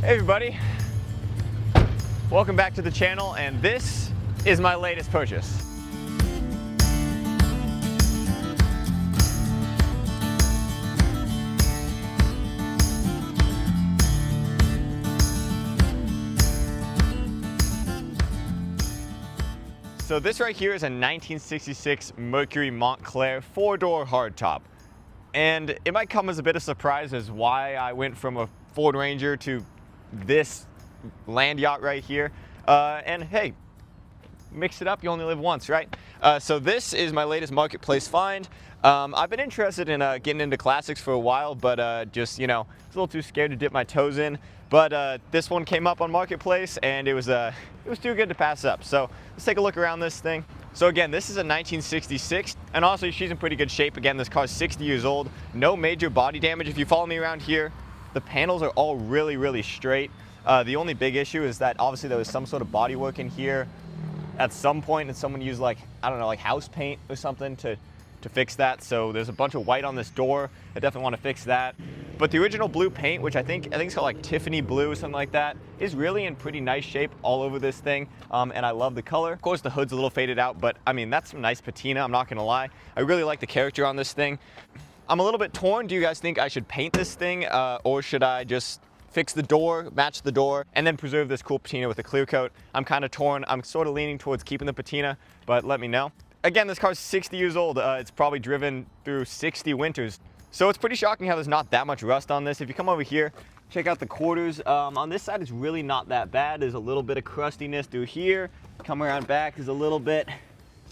Hey everybody, welcome back to the channel, and this is my latest purchase. So this right here is a 1966 Mercury Montclair 4-door hardtop. And it might come as a bit of surprise as why I went from a Ford Ranger to this land yacht right here. And hey, mix it up, you only live once, right? So this is my latest marketplace find. I've been interested in getting into classics for a while, but just, you know, I was a little too scared to dip my toes in. But this one came up on Marketplace, and it was too good to pass up. So let's take a look around this thing. So again, this is a 1966, and honestly, she's in pretty good shape. Again, this car's 60 years old, no major body damage. If you follow me around here, the panels are all really straight. The only big issue is that obviously there was some sort of body work in here at some point, and someone used, like, I don't know, like house paint or something to fix that. So there's a bunch of white on this door. I definitely want to fix that. But the original blue paint, which I think it's called like Tiffany blue or something like that, is really in pretty nice shape all over this thing. And I love the color. Of course, the hood's a little faded out, but I mean, that's some nice patina, I'm not gonna lie. I really like the character on this thing. I'm a little bit torn. Do you guys think I should paint this thing, or should I just fix the door, match the door, and then preserve this cool patina with a clear coat? I'm kind of torn. I'm sort of leaning towards keeping the patina, but let me know. Again, this car's 60 years old. It's probably driven through 60 winters. So it's pretty shocking how there's not that much rust on this. If you come over here, check out the quarters. On this side, it's really not that bad. There's a little bit of crustiness through here. Come around back, there's a little bit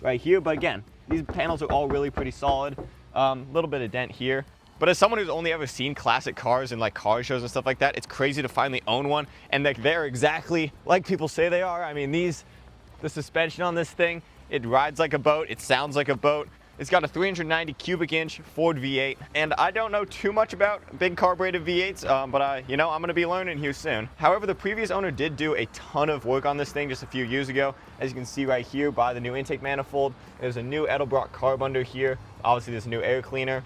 right here. But again, these panels are all really pretty solid. Little bit of dent here. But as someone who's only ever seen classic cars in like car shows and stuff like that, it's crazy to finally own one. And they're exactly like people say they are. I mean, the suspension on this thing, it rides like a boat, it sounds like a boat. It's got a 390 cubic inch Ford V8, and I don't know too much about big carbureted V8s, but I'm gonna be learning here soon. However, the previous owner did do a ton of work on this thing just a few years ago. As you can see right here by the new intake manifold, there's a new Edelbrock carb under here. Obviously, there's a new air cleaner,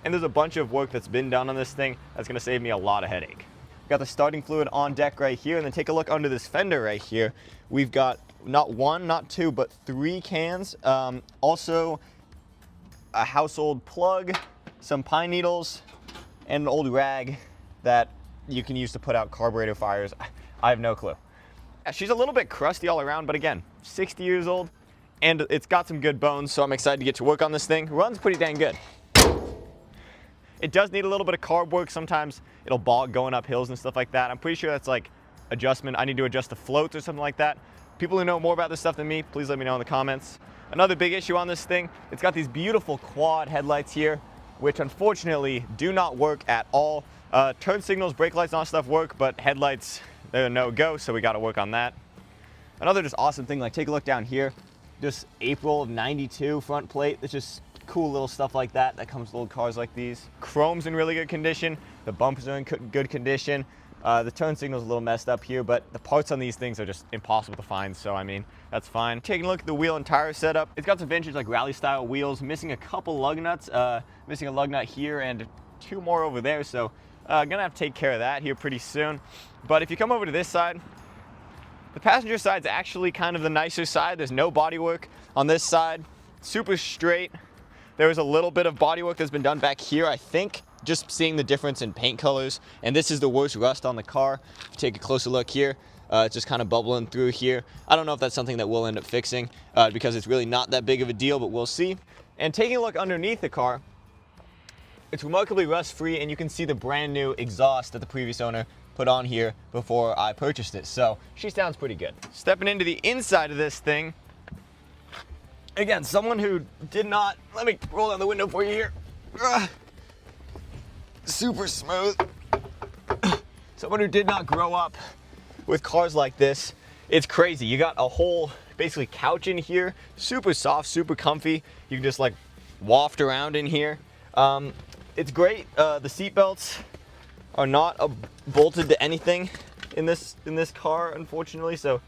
and there's a bunch of work that's been done on this thing that's gonna save me a lot of headache. We've got the starting fluid on deck right here, and then take a look under this fender right here. We've got not one, not two, but 3 cans. Also, a household plug, some pine needles, and an old rag that you can use to put out carburetor fires. I have no clue. She's a little bit crusty all around, but again, 60 years old, and it's got some good bones, so I'm excited to get to work on this thing. Runs pretty dang good. It does need a little bit of carb work. Sometimes it'll bog going up hills and stuff like that. I'm pretty sure that's like adjustment. I need to adjust the floats or something like that. People who know more about this stuff than me, please let me know in the comments. Another big issue on this thing, it's got these beautiful quad headlights here, which unfortunately do not work at all. Turn signals, brake lights, and all that stuff work, but headlights, they're a no-go, so we gotta work on that. Another just awesome thing, like take a look down here, just April of '92 front plate. It's just cool little stuff like that comes with old cars like these. Chrome's in really good condition, the bumpers are in good condition. The turn signal's a little messed up here, but the parts on these things are just impossible to find, so I mean, that's fine. Taking a look at the wheel and tire setup, it's got some vintage like rally style wheels, missing a couple lug nuts, missing a lug nut here and 2 more over there, so gonna have to take care of that here pretty soon. But if you come over to this side, the passenger side's actually kind of the nicer side. There's no bodywork on this side, super straight. There was a little bit of bodywork that's been done back here, I think. Just seeing the difference in paint colors, and this is the worst rust on the car. Take a closer look here. It's just kind of bubbling through here. I don't know if that's something that we'll end up fixing because it's really not that big of a deal, but we'll see. And taking a look underneath the car, it's remarkably rust-free, and you can see the brand new exhaust that the previous owner put on here before I purchased it. So she sounds pretty good. Stepping into the inside of this thing, again, someone who did not, let me roll down the window for you here. Super smooth. Someone who did not grow up with cars like this, it's crazy. You got a whole basically couch in here, super soft, super comfy. You can just like waft around in here. It's great. The seat belts are not bolted to anything in this car, unfortunately, so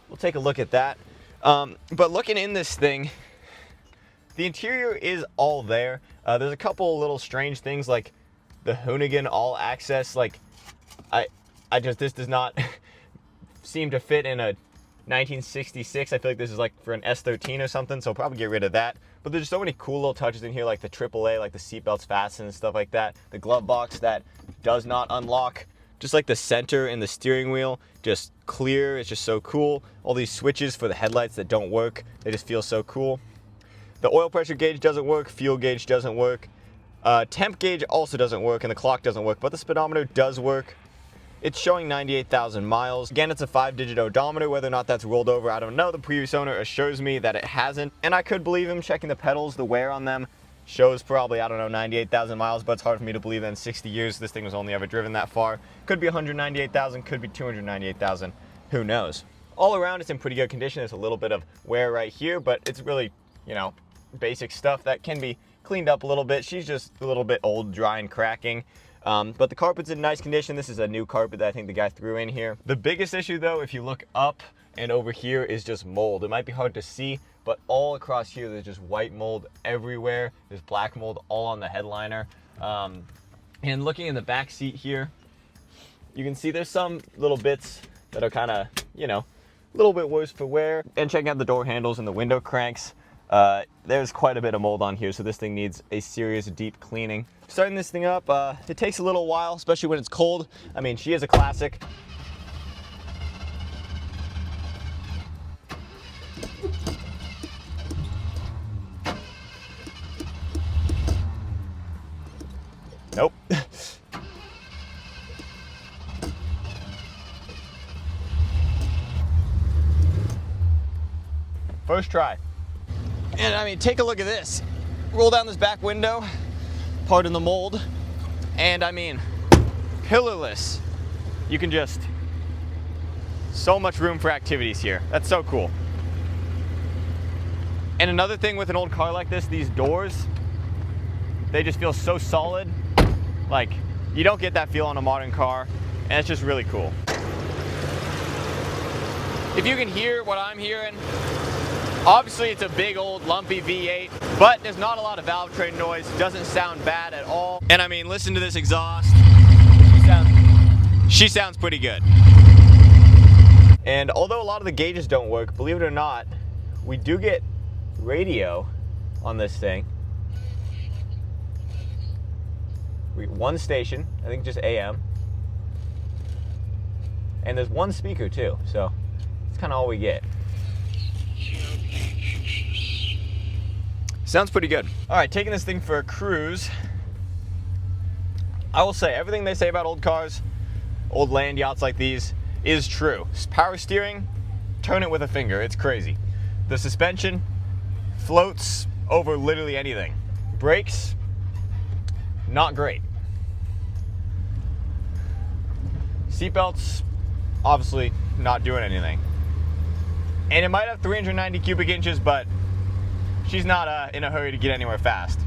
we'll take a look at that. But looking in this thing, the interior is all there. There's a couple little strange things like the Hoonigan all access, like this does not seem to fit in a 1966. I feel like this is like for an S13 or something, so I'll probably get rid of that. But there's so many cool little touches in here, like the AAA, like the seatbelts fastened and stuff like that. The glove box that does not unlock. Just like the center and the steering wheel, just clear. It's just so cool. All these switches for the headlights that don't work, they just feel so cool. The oil pressure gauge doesn't work, fuel gauge doesn't work. Temp gauge also doesn't work, and the clock doesn't work, but the speedometer does work. It's showing 98,000 miles. Again, it's a 5-digit odometer. Whether or not that's rolled over, I don't know. The previous owner assures me that it hasn't, and I could believe him. Checking the pedals, the wear on them shows probably, I don't know, 98,000 miles, but it's hard for me to believe that in 60 years this thing was only ever driven that far. Could be 198,000, could be 298,000, who knows. All around, it's in pretty good condition. There's a little bit of wear right here, but it's really, you know, basic stuff that can be cleaned up a little bit. She's just a little bit old, dry, and cracking. But the carpet's in nice condition. This is a new carpet that I think the guy threw in here. The biggest issue though, if you look up and over here, is just mold. It might be hard to see, but all across here, there's just white mold everywhere. There's black mold all on the headliner. And looking in the back seat here, you can see there's some little bits that are kind of, you know, a little bit worse for wear. And checking out the door handles and the window cranks, there's quite a bit of mold on here, so this thing needs a serious deep cleaning. Starting this thing up, it takes a little while, especially when it's cold. I mean, she is a classic. Nope. First try. And I mean, take a look at this. Roll down this back window, pardon the mold, and I mean, pillarless. You can just, so much room for activities here. That's so cool. And another thing with an old car like this, these doors, they just feel so solid. Like, you don't get that feel on a modern car, and it's just really cool. If you can hear what I'm hearing, obviously it's a big old lumpy V8, but there's not a lot of valve train noise. It doesn't sound bad at all. And I mean, listen to this exhaust. She sounds pretty good. And although a lot of the gauges don't work, believe it or not, we do get radio on this thing. We get one station, I think just AM. And there's one speaker too, so it's kind of all we get. Sounds pretty good. All right, taking this thing for a cruise. I will say, everything they say about old cars, old land yachts like these, is true. Power steering, turn it with a finger, it's crazy. The suspension floats over literally anything. Brakes, not great. Seatbelts, obviously not doing anything. And it might have 390 cubic inches, but she's not in a hurry to get anywhere fast.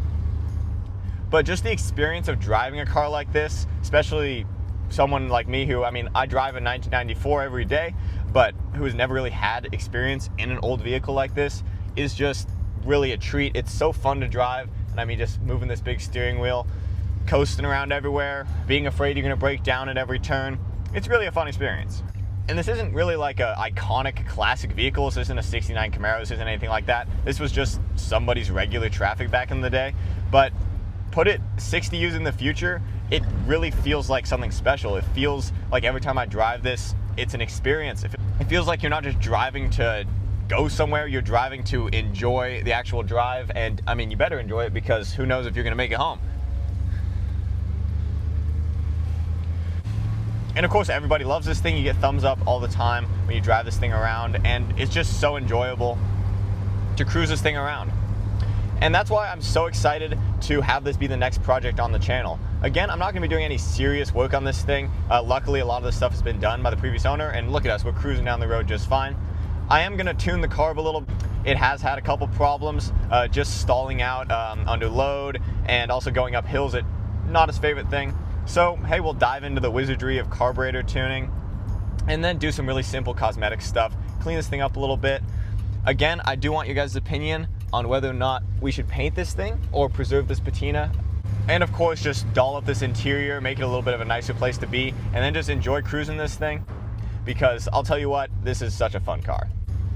But just the experience of driving a car like this, especially someone like me who, I mean, I drive a 1994 every day, but who has never really had experience in an old vehicle like this, is just really a treat. It's so fun to drive, and I mean, just moving this big steering wheel, coasting around everywhere, being afraid you're gonna break down at every turn. It's really a fun experience. And this isn't really like an iconic classic vehicle. This isn't a 69 Camaro, this isn't anything like that. This was just somebody's regular traffic back in the day. But put it 60 years in the future, it really feels like something special. It feels like every time I drive this, it's an experience. It feels like you're not just driving to go somewhere, you're driving to enjoy the actual drive. And I mean, you better enjoy it, because who knows if you're gonna make it home. And of course, everybody loves this thing. You get thumbs up all the time when you drive this thing around, and it's just so enjoyable to cruise this thing around. And that's why I'm so excited to have this be the next project on the channel. Again, I'm not gonna be doing any serious work on this thing. Luckily, a lot of this stuff has been done by the previous owner, and look at us, we're cruising down the road just fine. I am gonna tune the carb a little. It has had a couple problems, just stalling out under load, and also going up hills, not his favorite thing. So, hey, we'll dive into the wizardry of carburetor tuning and then do some really simple cosmetic stuff, clean this thing up a little bit. Again, I do want you guys' opinion on whether or not we should paint this thing or preserve this patina. And of course, just doll up this interior, make it a little bit of a nicer place to be, and then just enjoy cruising this thing, because I'll tell you what, this is such a fun car.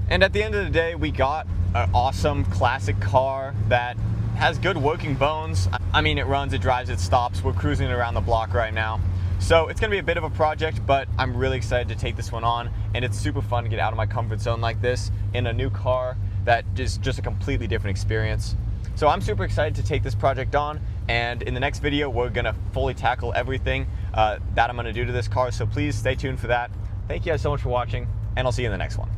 And at the end of the day, we got an awesome classic car that has good working bones. I mean, it runs, it drives, it stops. We're cruising around the block right now. So it's gonna be a bit of a project, but I'm really excited to take this one on, and it's super fun to get out of my comfort zone like this in a new car that is just a completely different experience. So I'm super excited to take this project on, and in the next video, we're gonna fully tackle everything that I'm gonna do to this car, so please stay tuned for that. Thank you guys so much for watching, and I'll see you in the next one.